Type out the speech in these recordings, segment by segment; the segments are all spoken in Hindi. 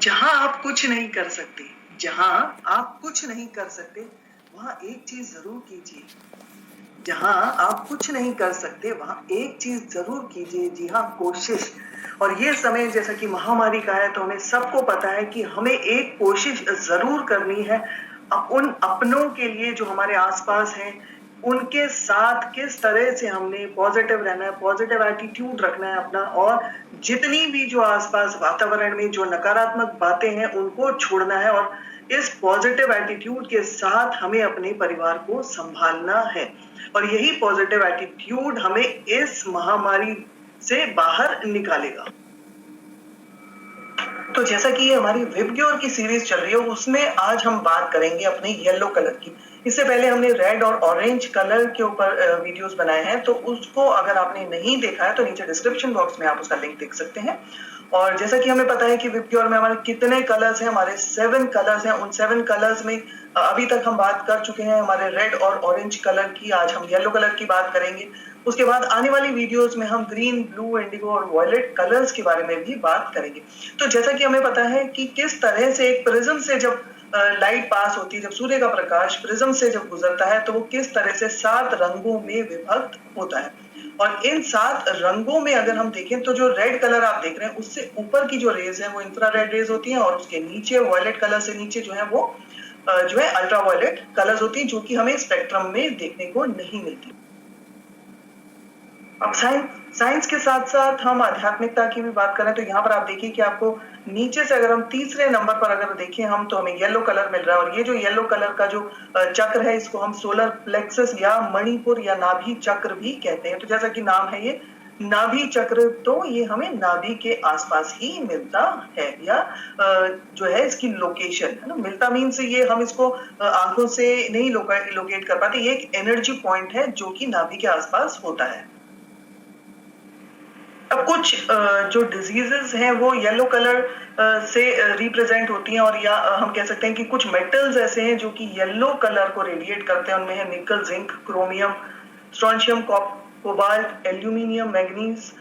जहां आप कुछ नहीं कर सकते, जहां आप कुछ नहीं कर सकते, वहां एक चीज जरूर कीजिए। जहां आप कुछ नहीं कर सकते, वहां एक चीज जरूर कीजिए। जी हाँ, कोशिश। और ये समय जैसा कि महामारी का है, तो हमें सबको पता है कि हमें एक कोशिश जरूर करनी है उन अपनों के लिए जो हमारे आसपास हैं, उनके साथ किस तरह से हमने पॉजिटिव रहना है, पॉजिटिव एटीट्यूड रखना है अपना। और जितनी भी जो आसपास वातावरण में जो नकारात्मक बातें हैं, उनको छोड़ना है। और इस पॉजिटिव एटीट्यूड के साथ हमें अपने परिवार को संभालना है। और यही पॉजिटिव एटीट्यूड हमें इस महामारी से बाहर निकालेगा। तो जैसा कि ये हमारी विबग्योर की सीरीज चल रही है, उसमें आज हम बात करेंगे अपने येलो कलर की। इससे पहले हमने रेड और ऑरेंज कलर के ऊपर वीडियोस बनाए हैं, तो उसको अगर आपने नहीं देखा है तो नीचे डिस्क्रिप्शन बॉक्स में आप उसका लिंक देख सकते हैं। और जैसा कि हमें पता है कि विबग्योर में हमारे कितने कलर्स हैं, हमारे 7 कलर्स हैं। उन 7 कलर्स में अभी तक हम बात कर चुके हैं हमारे रेड और ऑरेंज कलर की। आज हम येलो कलर की बात करेंगे। उसके बाद आने वाली वीडियोस में हम ग्रीन, ब्लू, इंडिगो और वायलेट कलर्स के बारे में भी बात करेंगे। तो जैसा कि हमें पता है कि किस तरह से एक प्रिज्म से जब लाइट पास होती है, जब सूर्य का प्रकाश प्रिज्म से जब गुजरता है, तो वो किस तरह से 7 रंगों में विभक्त होता है। और इन 7 रंगों में अगर हम देखें, तो जो रेड कलर आप देख रहे हैं, उससे ऊपर की जो रेज है वो इंफ्रारेड रेज होती है, और उसके नीचे वायलेट कलर से नीचे जो है वो जो है अल्ट्रावायलेट कलर्स होती है, जो कि हमें स्पेक्ट्रम में देखने को नहीं मिलती। अब साइंस के साथ साथ हम आध्यात्मिकता की भी बात करें, तो यहाँ पर आप देखिए कि आपको नीचे से अगर हम तीसरे नंबर पर अगर देखें हम, तो हमें येलो कलर मिल रहा है। और ये जो येलो कलर का जो चक्र है, इसको हम सोलर प्लेक्सस या मणिपुर या नाभि चक्र भी कहते हैं। तो जैसा कि नाम है ये नाभि चक्र, तो ये हमें नाभि के आसपास ही मिलता है, या जो है इसकी लोकेशन है ना, मिलता मीन से ये हम इसको आंखों से नहीं लोकेट कर पाते। ये एक एनर्जी पॉइंट है जो कि नाभि के आसपास होता है। अब कुछ जो डिजीजेस हैं वो येलो कलर से रिप्रेजेंट होती हैं, और या हम कह सकते हैं कि कुछ मेटल्स ऐसे हैं जो कि येलो कलर को रेडिएट करते हैं। उनमें है निकल, zinc, chromium, strontium, cobalt, aluminium, manganese,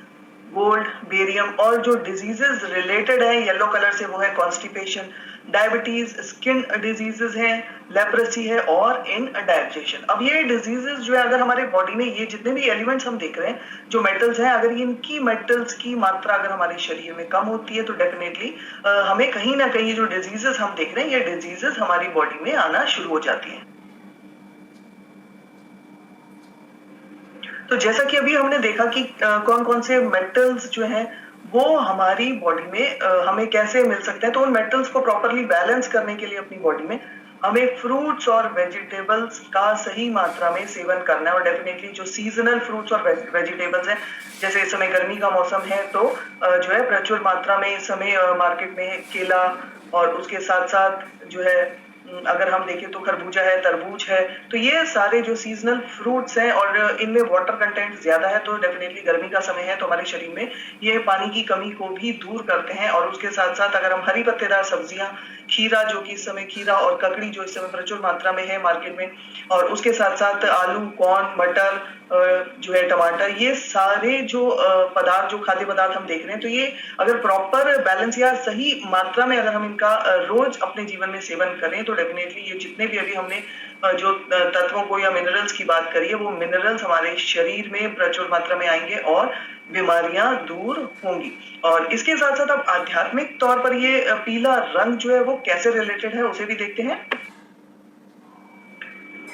gold, barium. और जो डिजीजेस रिलेटेड है येलो कलर से, वो है कॉन्स्टिपेशन, डायबिटीज, स्किन डिजीजेस हैं, लेप्रेसी है और इनडाइजेशन। अब ये डिजीजेस जो है, अगर हमारे बॉडी में ये जितने भी एलिमेंट्स हम देख रहे हैं, जो मेटल्स हैं, अगर इनकी मेटल्स की मात्रा अगर हमारे शरीर में कम होती है, तो डेफिनेटली हमें कहीं ना कहीं जो डिजीजेस हम देख रहे हैं, ये डिजीजेस हमारी बॉडी में आना शुरू हो जाती हैं। तो जैसा कि अभी हमने देखा कि कौन कौन से मेटल्स जो हैं वो हमारी बॉडी में हमें कैसे मिल सकते हैं। तो उन मेटल्स को प्रॉपरली बैलेंस करने के लिए अपनी बॉडी में हमें फ्रूट्स और वेजिटेबल्स का सही मात्रा में सेवन करना है। और डेफिनेटली जो सीजनल फ्रूट्स और वेजिटेबल्स हैं, जैसे इस समय गर्मी का मौसम है, तो जो है प्रचुर मात्रा में इस समय मार्केट में केला, और उसके साथ साथ जो है अगर हम देखें तो खरबूजा है, तरबूज है। तो ये सारे जो सीजनल फ्रूट्स हैं, और इनमें वाटर कंटेंट ज्यादा है, तो डेफिनेटली गर्मी का समय है, तो हमारे शरीर में ये पानी की कमी को भी दूर करते हैं। और उसके साथ साथ अगर हम हरी पत्तेदार सब्जियां, खीरा जो कि इस समय, खीरा और ककड़ी जो इस समय प्रचुर मात्रा में है मार्केट में, और उसके साथ साथ आलू, कॉर्न, मटर, जो है टमाटर, ये सारे जो पदार्थ, जो खाद्य पदार्थ हम देख रहे हैं, तो ये अगर प्रॉपर बैलेंस या सही मात्रा में अगर हम इनका रोज अपने जीवन में सेवन करें, तो डेफिनेटली ये जितने भी अभी हमने जो तत्वों को या मिनरल्स की बात करी है, वो मिनरल्स हमारे शरीर में प्रचुर मात्रा में आएंगे और बीमारियां दूर होंगी। और इसके साथ साथ अब आध्यात्मिक तौर पर ये पीला रंग जो है वो कैसे रिलेटेड है, उसे भी देखते हैं।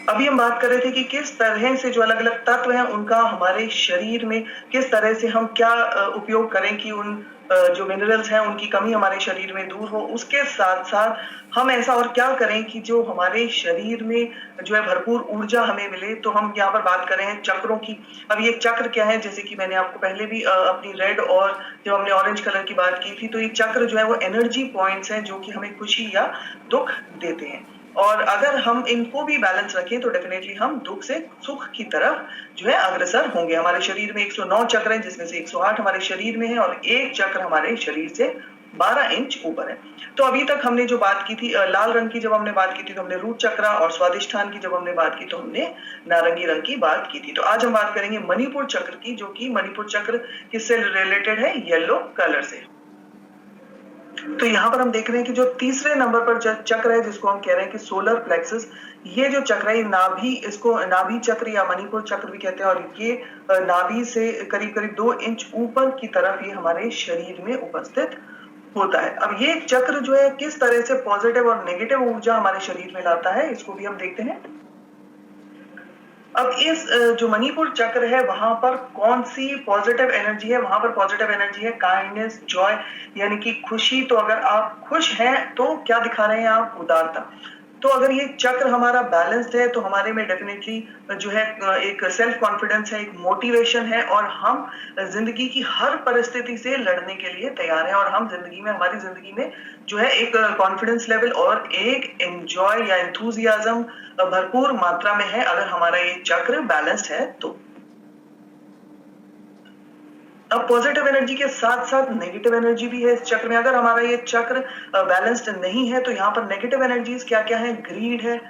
अभी हम बात कर रहे थे कि किस तरह से जो अलग अलग तत्व हैं, उनका हमारे शरीर में किस तरह से हम क्या उपयोग करें कि उन जो मिनरल्स हैं उनकी कमी हमारे शरीर में दूर हो। उसके साथ साथ हम ऐसा और क्या करें कि जो हमारे शरीर में जो है भरपूर ऊर्जा हमें मिले। तो हम यहाँ पर बात कर रहे हैं चक्रों की। अब ये चक्र क्या है, जैसे कि मैंने आपको पहले भी अपनी रेड और जब हमने ऑरेंज कलर की बात की थी, तो ये चक्र जो है वो एनर्जी पॉइंट्स हैं जो कि हमें खुशी या दुख देते हैं। और अगर हम इनको भी बैलेंस रखें, तो डेफिनेटली हम दुख से सुख की तरफ जो है अग्रसर होंगे। हमारे शरीर में 109 चक्र हैं, जिसमें से 108 हमारे शरीर में है, और एक चक्र हमारे शरीर से 12 इंच ऊपर है। तो अभी तक हमने जो बात की थी लाल रंग की, जब हमने बात की थी तो हमने रूट चक्र, और स्वादिष्ठान की जब हमने बात की तो हमने नारंगी रंग की बात की थी। तो आज हम बात करेंगे मणिपुर चक्र की, जो कि मणिपुर चक्र किससे रिलेटेड है, येलो कलर से। तो यहाँ पर हम देख रहे हैं कि जो तीसरे नंबर पर चक्र है जिसको हम कह रहे हैं कि सोलर प्लेक्सस, ये जो चक्र है नाभि, इसको नाभि चक्र या मणिपुर चक्र भी कहते हैं, और ये नाभि से करीब करीब 2 इंच ऊपर की तरफ ये हमारे शरीर में उपस्थित होता है। अब ये चक्र जो है किस तरह से पॉजिटिव और नेगेटिव ऊर्जा हमारे शरीर में लाता है, इसको भी हम देखते हैं। अब इस जो मणिपुर चक्र है वहां पर कौन सी पॉजिटिव एनर्जी है, वहां पर पॉजिटिव एनर्जी है काइंडनेस, जॉय, यानी कि खुशी। तो अगर आप खुश हैं तो क्या दिखा रहे हैं आप, उदारता। तो अगर ये चक्र हमारा बैलेंस्ड है तो हमारे में डेफिनेटली जो है एक सेल्फ कॉन्फिडेंस है, एक मोटिवेशन है, और हम जिंदगी की हर परिस्थिति से लड़ने के लिए तैयार हैं, और हम जिंदगी में, हमारी जिंदगी में जो है एक कॉन्फिडेंस लेवल और एक एंजॉय या एंथुजियाज्म भरपूर मात्रा में है अगर हमारा ये चक्र बैलेंस्ड है तो। अब पॉजिटिव एनर्जी के साथ साथ नेगेटिव एनर्जी भी है इस चक्र में। अगर हमारा ये चक्र बैलेंस्ड नहीं है तो यहाँ पर नेगेटिव एनर्जीज क्या क्या है, ग्रीड है,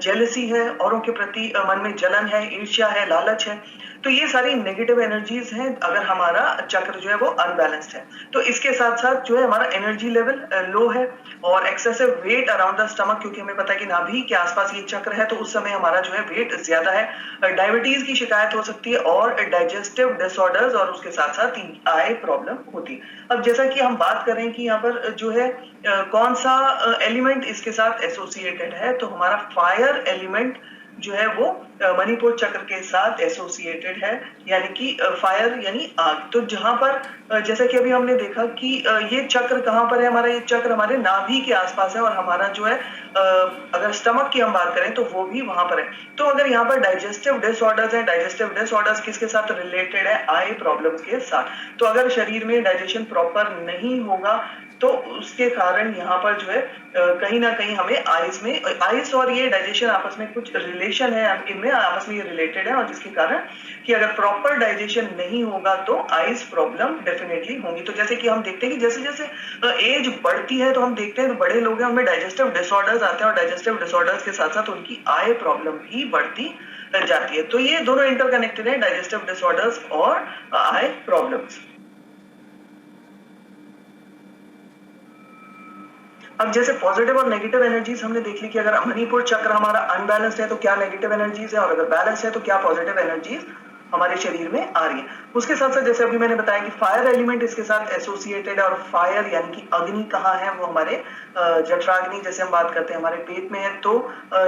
जेलसी है, औरों के प्रति मन में जलन है, ईर्ष्या है, लालच है। तो ये सारी नेगेटिव एनर्जीज हैं अगर हमारा चक्र जो है वो अनबैलेंस्ड है। तो इसके साथ साथ जो है हमारा एनर्जी लेवल लो है, और excessive wait around the stomach, क्योंकि हमें पता है कि नाभि के आसपास ये चक्र है तो उस समय हमारा जो है वेट ज्यादा है। डायबिटीज की शिकायत हो सकती है, और डाइजेस्टिव डिसऑर्डर्स, और उसके साथ साथ आई प्रॉब्लम होती है। अब जैसा कि हम बात करें कि यहाँ पर जो है कौन सा एलिमेंट इसके साथ एसोसिएटेड है, तो हमारा फायर एलिमेंट जो है वो मणिपुर चक्र के साथ एसोसिएटेड है, यानी कि फायर यानी आग। तो जहां पर जैसा कि अभी हमने देखा कि ये चक्र कहां पर है, हमारा ये चक्र हमारे नाभि के आसपास है, और हमारा जो है अगर स्टमक की हम बात करें तो वो भी वहां पर है। तो अगर यहाँ पर डाइजेस्टिव डिसऑर्डर्स है, डाइजेस्टिव डिसऑर्डर्स किसके साथ रिलेटेड है, आई प्रॉब्लम्स के साथ। तो अगर शरीर में डाइजेशन प्रॉपर नहीं होगा तो उसके कारण यहाँ पर जो है कहीं ना कहीं हमें आइस और ये डाइजेशन आपस में कुछ रिलेशन है, इनमें आपस में ये रिलेटेड है, और जिसके कारण कि अगर प्रॉपर डाइजेशन नहीं होगा तो आइस प्रॉब्लम डेफिनेटली होंगी। तो जैसे कि हम देखते हैं कि जैसे जैसे एज बढ़ती है तो हम देखते हैं तो बड़े लोग हैं उनमें डाइजेस्टिव डिसऑर्डर्स आते हैं, और डाइजेस्टिव डिसऑर्डर्स के साथ साथ उनकी आई प्रॉब्लम भी बढ़ती जाती है। तो ये दोनों इंटरकनेक्टेड है, डाइजेस्टिव डिसऑर्डर्स और आई प्रॉब्लम्स। अब जैसे पॉजिटिव और नेगेटिव एनर्जीज हमने देख ली कि अगर मणिपुर चक्र हमारा अनबैलेंस्ड है तो क्या नेगेटिव एनर्जीज है, और अगर बैलेंस है तो क्या पॉजिटिव एनर्जीज हमारे शरीर में आ रही है। उसके साथ साथ जैसे अभी मैंने बताया कि फायर एलिमेंट इसके साथ एसोसिएटेड है, और फायर यानी कि अग्नि कहाँ है, वो हमारे जठराग्नि जैसे हम बात करते हैं हमारे पेट में है। तो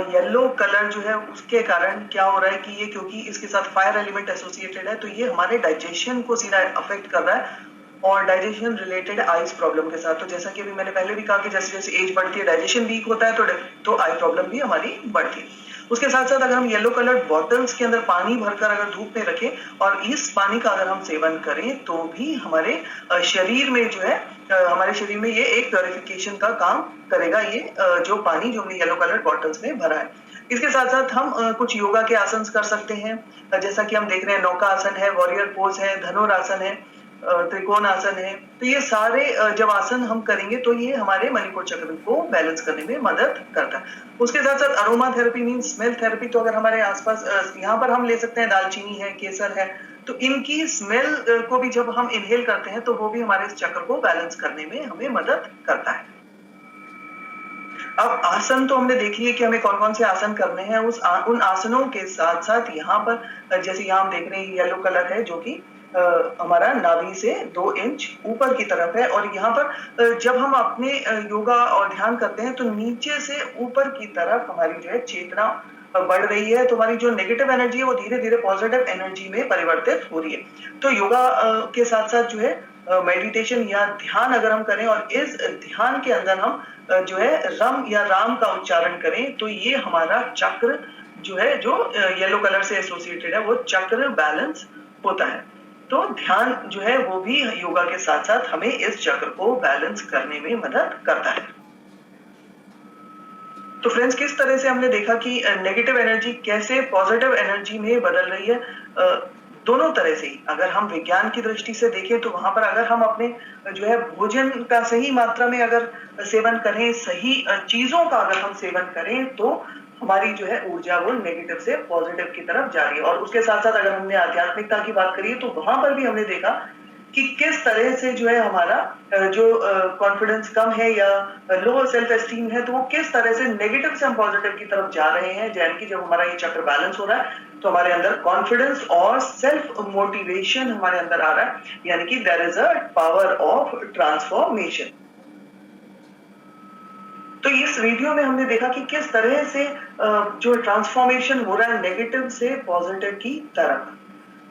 येलो कलर जो है उसके कारण क्या हो रहा है कि ये, क्योंकि इसके साथ फायर एलिमेंट एसोसिएटेड है तो ये हमारे डाइजेशन को सीधा अफेक्ट कर रहा है, और डाइजेशन रिलेटेड आइस प्रॉब्लम के साथ। तो जैसा कि अभी मैंने पहले भी कहा कि जैसे जैसे एज बढ़ती है डाइजेशन वीक होता है तो आई प्रॉब्लम भी हमारी बढ़ती है। उसके साथ साथ अगर हम येलो कलर्ड बॉटल्स के अंदर पानी भरकर अगर धूप में रखें और इस पानी का अगर हम सेवन करें तो भी हमारे शरीर में जो है हमारे शरीर में ये एक प्योरिफिकेशन का काम करेगा, ये जो पानी जो हमने येलो कलर्ड बॉटल्स में भरा है। इसके साथ साथ हम कुछ योगा के आसन कर सकते हैं, जैसा कि हम देख रहे हैं नौका आसन है, वॉरियर पोज है, धनुरासन है, त्रिकोण आसन है। तो ये सारे जब आसन हम करेंगे तो ये हमारे मणिपुर चक्र को बैलेंस करने में मदद करता है। उसके साथ साथ aroma therapy mean smell therapy. तो अगर हमारे आसपास यहाँ पर हम ले सकते हैं दालचीनी है, केसर है, तो इनकी स्मेल को भी जब हम इनहेल करते हैं तो वो भी हमारे इस चक्र को बैलेंस करने में हमें मदद करता है। अब आसन तो हमने देख लिए कि हमें कौन कौन से आसन करने हैं। उन आसनों के साथ साथ यहाँ पर जैसे यहाँ हम देख रहे हैं येलो कलर है जो कि हमारा नाभि से 2 इंच ऊपर की तरफ है, और यहाँ पर जब हम अपने योगा और ध्यान करते हैं तो नीचे से ऊपर की तरफ हमारी जो है चेतना बढ़ रही है, तो हमारी जो नेगेटिव एनर्जी है वो धीरे धीरे पॉजिटिव एनर्जी में परिवर्तित हो रही है। तो योगा के साथ साथ जो है मेडिटेशन या ध्यान अगर हम करें और इस ध्यान के अंदर हम जो है रम या राम का उच्चारण करें तो ये हमारा चक्र जो है जो येलो कलर से एसोसिएटेड है वो चक्र बैलेंस होता है। तो ध्यान जो है वो भी योगा के साथ साथ हमें इस चक्र को बैलेंस करने में मदद करता है। तो फ्रेंड्स, किस तरह से हमने देखा कि नेगेटिव एनर्जी कैसे पॉजिटिव एनर्जी में बदल रही है। दोनों तरह से ही अगर हम विज्ञान की दृष्टि से देखें तो वहां पर अगर हम अपने जो है भोजन का सही मात्रा में अगर सेवन करें, सही चीजों का अगर हम सेवन करें तो हमारी जो है ऊर्जा वो नेगेटिव से पॉजिटिव की तरफ जा रही है। और उसके साथ साथ अगर हमने आध्यात्मिकता की बात करी तो वहां पर भी हमने देखा कि किस तरह से जो है हमारा जो कॉन्फिडेंस कम है या लो सेल्फ एस्टीम है, तो वो किस तरह से नेगेटिव से हम पॉजिटिव की तरफ जा रहे हैं। यानी कि जब हमारा ये चक्र बैलेंस हो रहा है तो हमारे अंदर कॉन्फिडेंस और सेल्फ मोटिवेशन हमारे अंदर आ रहा है, यानी कि there is a power of transformation. तो इस वीडियो में हमने देखा कि किस तरह से जो ट्रांसफॉर्मेशन हो रहा है नेगेटिव से पॉजिटिव की तरफ।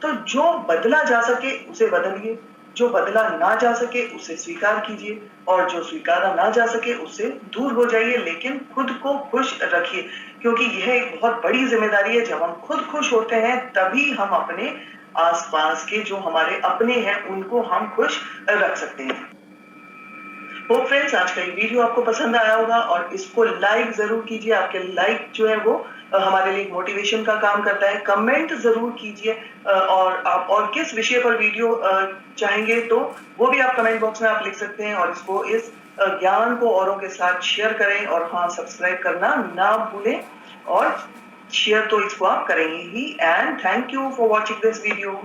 तो जो बदला जा सके उसे बदलिए, जो बदला ना जा सके उसे स्वीकार कीजिए, और जो स्वीकारा ना जा सके उससे दूर हो जाइए, लेकिन खुद को खुश रखिए, क्योंकि यह एक बहुत बड़ी जिम्मेदारी है। जब हम खुद खुश होते हैं तभी हम अपने आसपास के जो हमारे अपने हैं उनको हम खुश रख सकते हैं। होप फ्रेंड्स आज का ये वीडियो आपको पसंद आया होगा, और इसको लाइक जरूर कीजिए। आपके लाइक जो है वो हमारे लिए मोटिवेशन का काम करता है। कमेंट जरूर कीजिए, और आप और किस विषय पर वीडियो चाहेंगे तो वो भी आप कमेंट बॉक्स में आप लिख सकते हैं, और इसको इस ज्ञान को औरों के साथ शेयर करें, और हाँ सब्सक्राइब करना ना भूलें, और शेयर तो इसको आप करेंगे ही। And thank you for watching this video.